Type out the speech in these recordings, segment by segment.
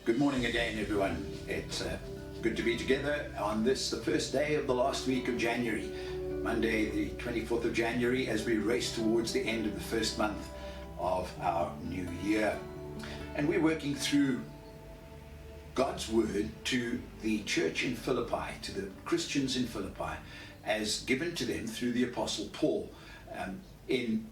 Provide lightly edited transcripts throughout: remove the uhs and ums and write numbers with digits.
Good morning again, everyone. It's good to be together on this, the first day of the last week of January, Monday the 24th of January, as we race towards the end of the first month of our new year. And we're working through God's word to the church in Philippi, to the Christians in Philippi, as given to them through the Apostle Paul, in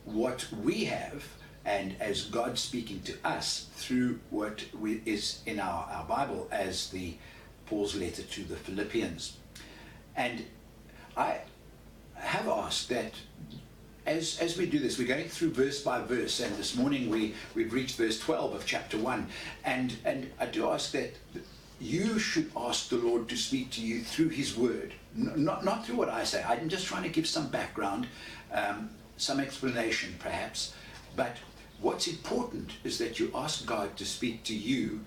what we have, and as God speaking to us through what is in our Bible as the Paul's letter to the Philippians. And I have asked that as we do this, we're going through verse by verse, and this morning we've reached verse 12 of chapter 1, and I do ask that you should ask the Lord to speak to you through his word, not through what I say. I'm just trying to give some background, some explanation perhaps, but what's important is that you ask God to speak to you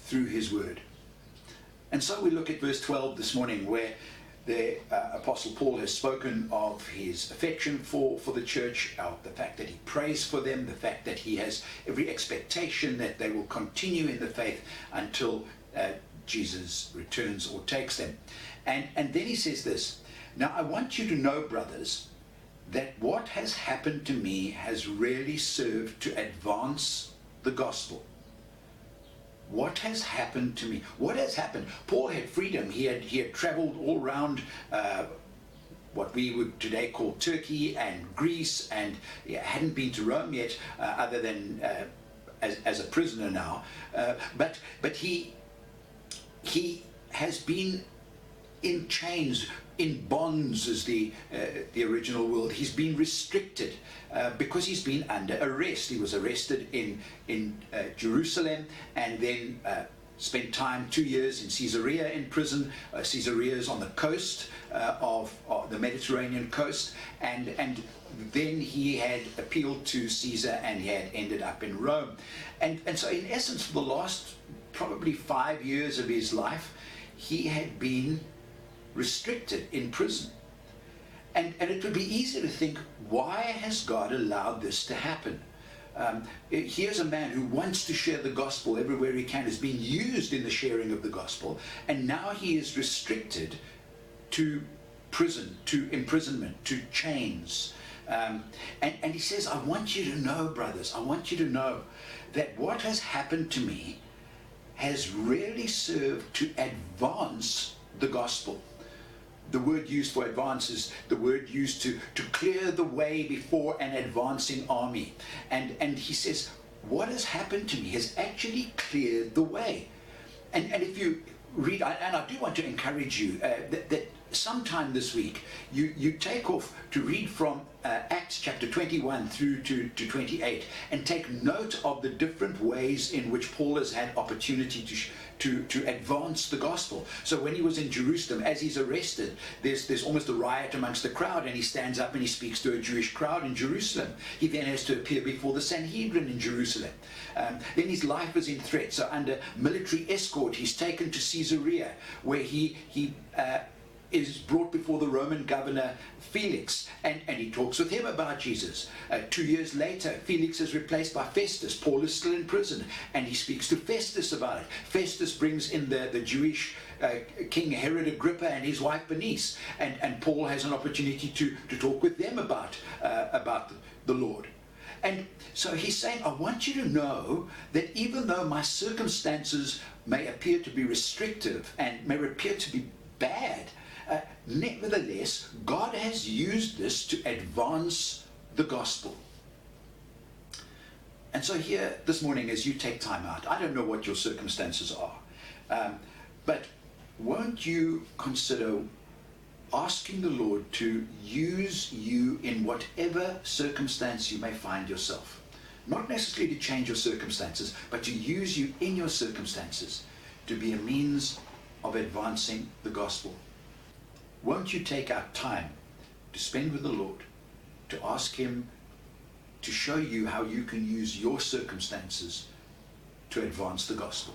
through his word. And so we look at verse 12 this morning, where the Apostle Paul has spoken of his affection for the church, of the fact that he prays for them, the fact that he has every expectation that they will continue in the faith until Jesus returns or takes them. And then he says this: "Now I want you to know, brothers, that what has happened to me has really served to advance the gospel." What has happened to me? What has happened? Paul had freedom. He had traveled all around what we would today call Turkey and Greece, and he hadn't been to Rome yet, other than as a prisoner now. But he has been in chains, in bonds, as the original word. He's been restricted because he's been under arrest. He was arrested in Jerusalem, and then spent time 2 years in Caesarea in prison. Caesarea is on the coast of the Mediterranean coast, and then he had appealed to Caesar, and he had ended up in Rome. And so in essence, for the last probably 5 years of his life, he had been restricted in prison. And it would be easy to think, why has God allowed this to happen? Here's a man who wants to share the gospel everywhere he can, is being used in the sharing of the gospel, and now he is restricted to prison, to imprisonment, to chains. And he says, I want you to know, brothers, I want you to know that what has happened to me has really served to advance the gospel. The word used for advance is the word used to clear the way before an advancing army. And he says, what has happened to me has actually cleared the way. And if you read, and I do want to encourage you that sometime this week you take off to read from Acts chapter 21 through to 28, and take note of the different ways in which Paul has had opportunity to advance the gospel. So when he was in Jerusalem, as he's arrested, there's almost a riot amongst the crowd, and he stands up and he speaks to a Jewish crowd in Jerusalem. He then has to appear before the Sanhedrin in Jerusalem. Then his life is in threat. So under military escort, he's taken to Caesarea, where he is brought before the Roman governor Felix, and he talks with him about Jesus. 2 years later, Felix is replaced by Festus. Paul is still in prison, and he speaks to Festus about it. Festus brings in the Jewish King Herod Agrippa and his wife Bernice, and Paul has an opportunity to talk with them about the Lord. And so he's saying, I want you to know that even though my circumstances may appear to be restrictive and may appear to be bad, nevertheless, God has used this to advance the gospel. And so here this morning, as you take time out, I don't know what your circumstances are, but won't you consider asking the Lord to use you in whatever circumstance you may find yourself? Not necessarily to change your circumstances, but to use you in your circumstances to be a means of advancing the gospel. Won't you take out time to spend with the Lord, to ask him to show you how you can use your circumstances to advance the gospel?